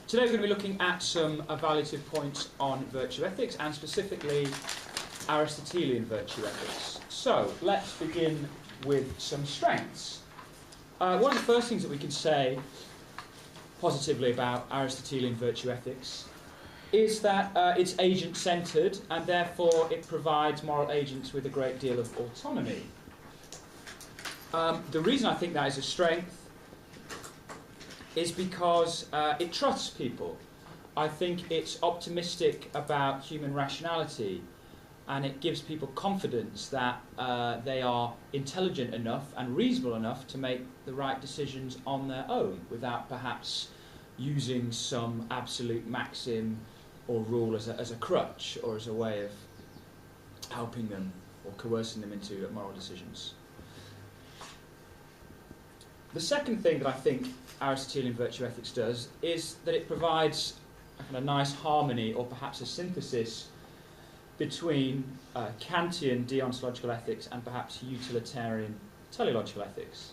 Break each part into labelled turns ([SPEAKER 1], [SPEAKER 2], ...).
[SPEAKER 1] Today we're going to be looking at some evaluative points on virtue ethics, and specifically Aristotelian virtue ethics. So let's begin with some strengths. One of the first things that we can say positively about Aristotelian virtue ethics is that it's agent-centred, and therefore it provides moral agents with a great deal of autonomy. The reason I think that is a strength is because it trusts people. I think it's optimistic about human rationality, and it gives people confidence that they are intelligent enough and reasonable enough to make the right decisions on their own without perhaps using some absolute maxim or rule as a crutch or as a way of helping them or coercing them into moral decisions. The second thing that I think Aristotelian virtue ethics does is that it provides a kind of nice harmony, or perhaps a synthesis, between Kantian deontological ethics and perhaps utilitarian teleological ethics.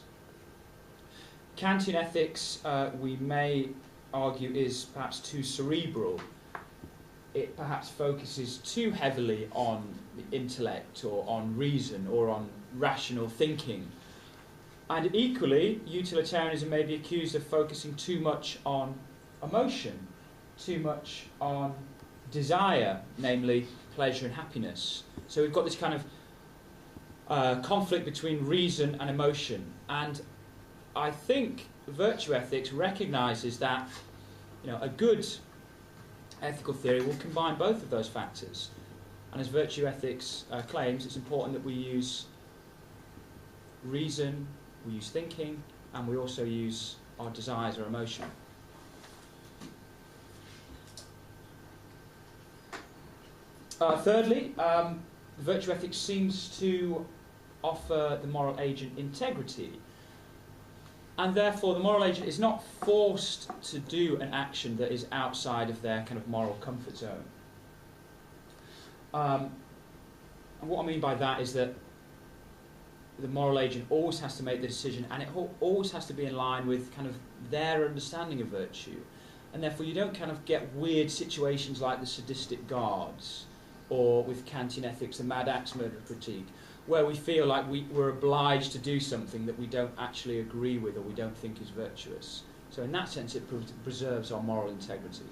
[SPEAKER 1] Kantian ethics, we may argue, is perhaps too cerebral. It perhaps focuses too heavily on the intellect or on reason or on rational thinking. And equally, utilitarianism may be accused of focusing too much on emotion, too much on desire, namely pleasure and happiness. So we've got this kind of conflict between reason and emotion. And I think virtue ethics recognises that, a good ethical theory will combine both of those factors. And as virtue ethics claims, it's important that we use reason, we use thinking, and we also use our desires or emotion. Thirdly, virtue ethics seems to offer the moral agent integrity, and therefore the moral agent is not forced to do an action that is outside of their kind of moral comfort zone. And what I mean by that is that the moral agent always has to make the decision, and it always has to be in line with kind of their understanding of virtue. And therefore you don't kind of get weird situations like the sadistic guards, or with Kantian ethics, the mad axe murder critique, where we feel like we're obliged to do something that we don't actually agree with or we don't think is virtuous. So in that sense it preserves our moral integrity.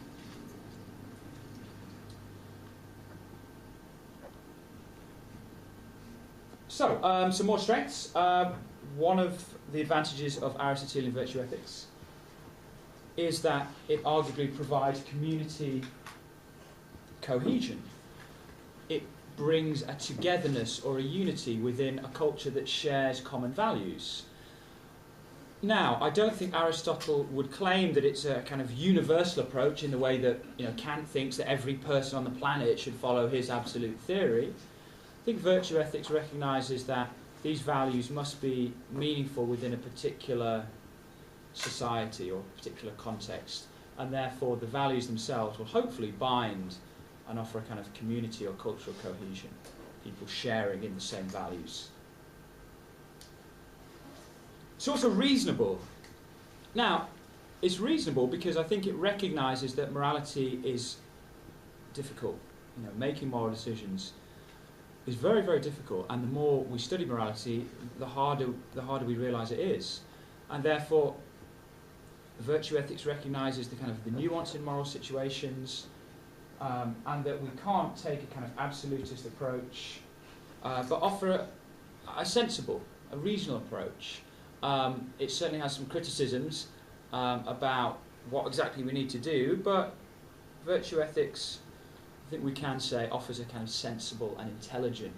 [SPEAKER 1] So, some more strengths. One of the advantages of Aristotelian virtue ethics is that it arguably provides community cohesion. It brings a togetherness or a unity within a culture that shares common values. Now, I don't think Aristotle would claim that it's a kind of universal approach in the way that Kant thinks that every person on the planet should follow his absolute theory. I think virtue ethics recognises that these values must be meaningful within a particular society or a particular context, and therefore the values themselves will hopefully bind and offer a kind of community or cultural cohesion, people sharing in the same values. It's also reasonable. Now, it's reasonable because I think it recognises that morality is difficult. Making moral decisions is very, very difficult, and the more we study morality, the harder we realise it is. And therefore, virtue ethics recognises the kind of the nuance in moral situations, and that we can't take a kind of absolutist approach, but offer a sensible, a reasonable approach. It certainly has some criticisms about what exactly we need to do, but virtue ethics, I think we can say, offers a kind of sensible and intelligent,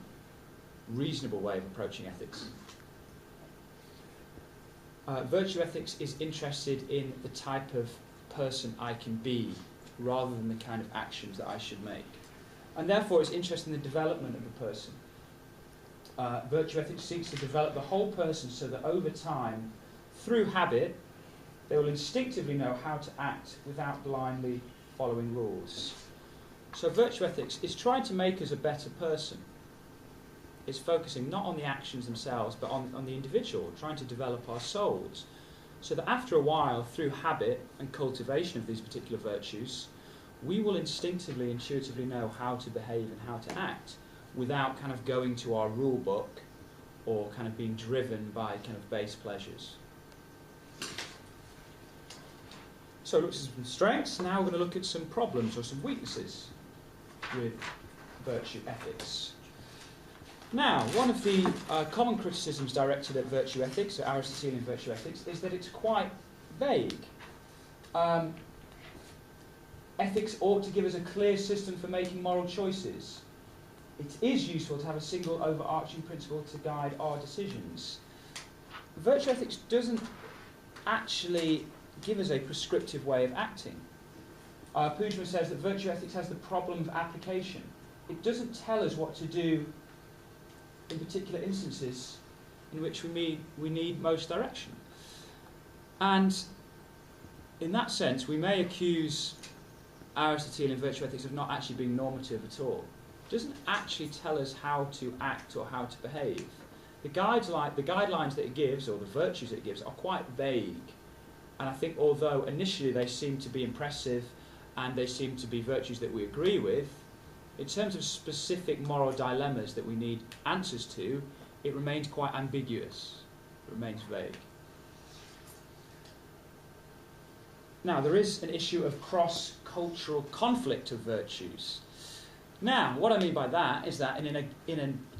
[SPEAKER 1] reasonable way of approaching ethics. Virtue ethics is interested in the type of person I can be, rather than the kind of actions that I should make. And therefore it's interested in the development of the person. Virtue ethics seeks to develop the whole person so that over time, through habit, they will instinctively know how to act without blindly following rules. So virtue ethics is trying to make us a better person. It's focusing not on the actions themselves, but on the individual, trying to develop our souls. So that after a while, through habit and cultivation of these particular virtues, we will instinctively, intuitively know how to behave and how to act without kind of going to our rule book or kind of being driven by kind of base pleasures. So look at some strengths. Now we're going to look at some problems or some weaknesses with virtue ethics. Now, one of the common criticisms directed at virtue ethics, at Aristotelian virtue ethics, is that it's quite vague. Ethics ought to give us a clear system for making moral choices. It is useful to have a single overarching principle to guide our decisions. Virtue ethics doesn't actually give us a prescriptive way of acting. Pujman says that virtue ethics has the problem of application. It doesn't tell us what to do in particular instances in which we need most direction. And in that sense, we may accuse Aristotelian virtue ethics of not actually being normative at all. It doesn't actually tell us how to act or how to behave. The guidelines that it gives, or the virtues that it gives, are quite vague. And I think although initially they seem to be impressive and they seem to be virtues that we agree with, in terms of specific moral dilemmas that we need answers to, it remains quite ambiguous. It remains vague. Now, there is an issue of cross-cultural conflict of virtues. Now, what I mean by that is that in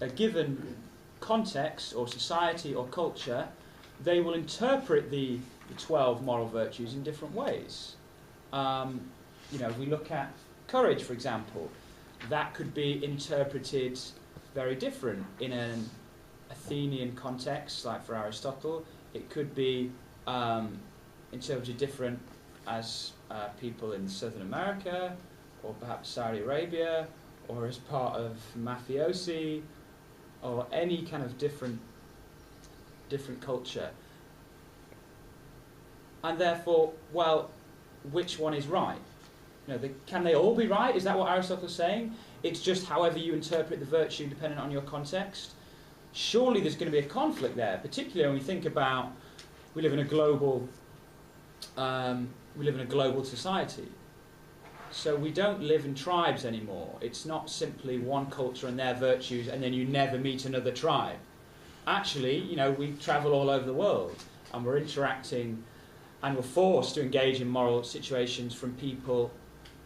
[SPEAKER 1] a given context or society or culture, they will interpret the 12 moral virtues in different ways. If we look at courage, for example, that could be interpreted very different in an Athenian context, like for Aristotle. It could be interpreted different as people in Southern America, or perhaps Saudi Arabia, or as part of mafiosi, or any kind of different culture. And therefore, well, which one is right? Can they all be right? Is that what Aristotle's saying? It's just however you interpret the virtue dependent on your context. Surely there's going to be a conflict there, particularly when we think about we live in a global society. So we don't live in tribes anymore. It's not simply one culture and their virtues, and then you never meet another tribe. Actually, we travel all over the world, and we're interacting, and we're forced to engage in moral situations from people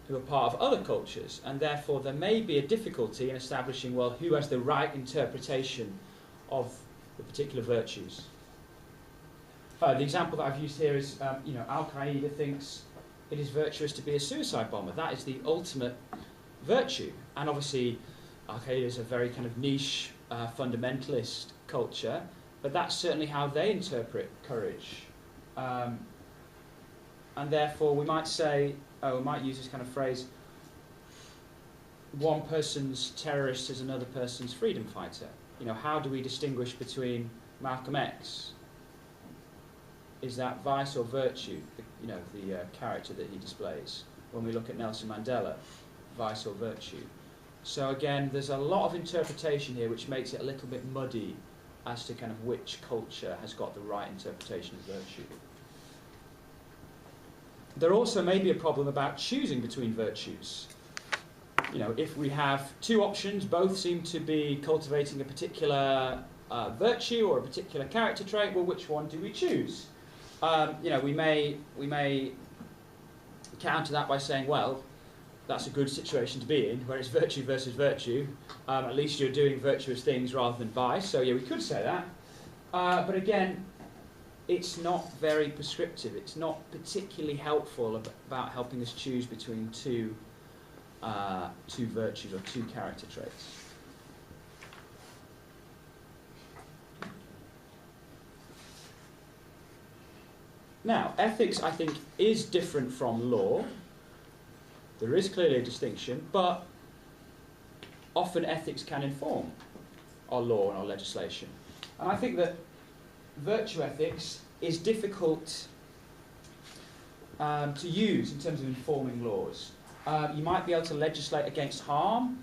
[SPEAKER 1] who are part of other cultures, and therefore there may be a difficulty in establishing, well, who has the right interpretation of the particular virtues. The example that I've used here is, Al-Qaeda thinks it is virtuous to be a suicide bomber. That is the ultimate virtue. And obviously, Al-Qaeda is a very kind of niche, fundamentalist culture, but that's certainly how they interpret courage. And therefore, we might say, we might use this kind of phrase, one person's terrorist is another person's freedom fighter. How do we distinguish between Malcolm X? Is that vice or virtue, the character that he displays? When we look at Nelson Mandela, vice or virtue? So again, there's a lot of interpretation here which makes it a little bit muddy as to kind of which culture has got the right interpretation of virtue. There also may be a problem about choosing between virtues. If we have two options, both seem to be cultivating a particular virtue or a particular character trait, well, which one do we choose? We may counter that by saying, well, that's a good situation to be in, where it's virtue versus virtue. At least you're doing virtuous things rather than vice. So yeah, we could say that. But again, it's not very prescriptive. It's not particularly helpful about helping us choose between two virtues or two character traits. Now, ethics, I think, is different from law. There is clearly a distinction, but often ethics can inform our law and our legislation. And I think that virtue ethics is difficult to use in terms of informing laws. You might be able to legislate against harm.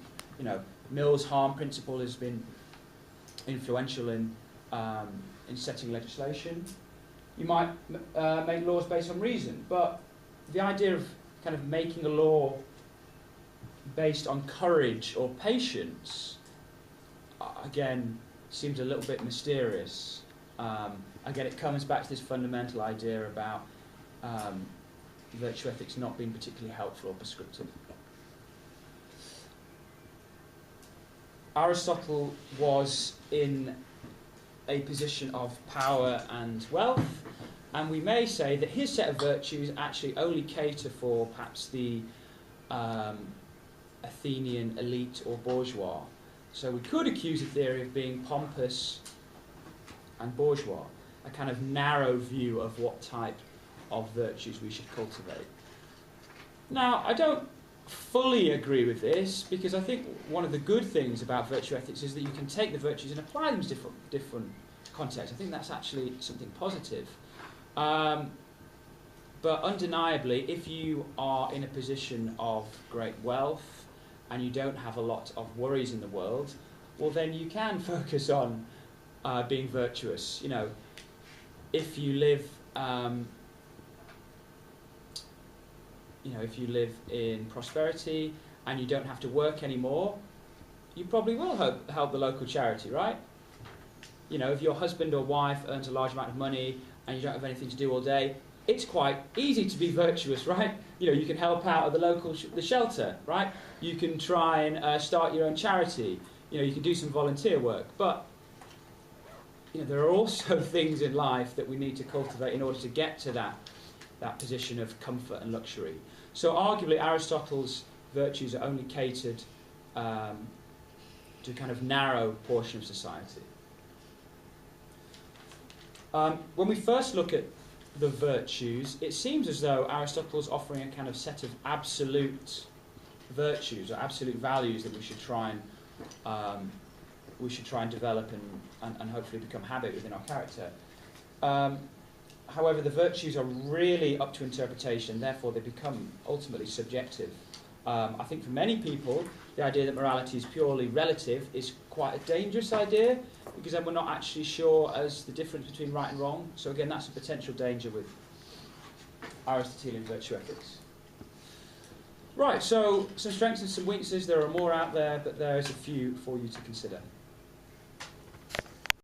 [SPEAKER 1] Mill's harm principle has been influential in setting legislation. You might make laws based on reason, but the idea of kind of making a law based on courage or patience, again, seems a little bit mysterious. Again, it comes back to this fundamental idea about virtue ethics not being particularly helpful or prescriptive. Aristotle was in a position of power and wealth, and we may say that his set of virtues actually only cater for perhaps the Athenian elite or bourgeois. So we could accuse the theory of being pompous and bourgeois, a kind of narrow view of what type of virtues we should cultivate. Now, I don't fully agree with this, because I think one of the good things about virtue ethics is that you can take the virtues and apply them to different contexts. I think that's actually something positive. But undeniably, if you are in a position of great wealth and you don't have a lot of worries in the world, well then you can focus on being virtuous. You know, if you live if you live in prosperity and you don't have to work anymore, you probably will help the local charity, right? You know, if your husband or wife earns a large amount of money and you don't have anything to do all day, it's quite easy to be virtuous, right? You know, you can help out at the local the shelter, right? You can try and start your own charity. You know, you can do some volunteer work. But you know, there are also things in life that we need to cultivate in order to get to that position of comfort and luxury. So arguably Aristotle's virtues are only catered to a kind of narrow portion of society. When we first look at the virtues, it seems as though Aristotle is offering a kind of set of absolute virtues or absolute values that we should try and develop and hopefully become habit within our character. However, the virtues are really up to interpretation, therefore they become ultimately subjective. I think for many people, the idea that morality is purely relative is quite a dangerous idea, because then we're not actually sure as the difference between right and wrong. So again, that's a potential danger with Aristotelian virtue ethics. Right, so some strengths and some weaknesses. There are more out there, but there is a few for you to consider.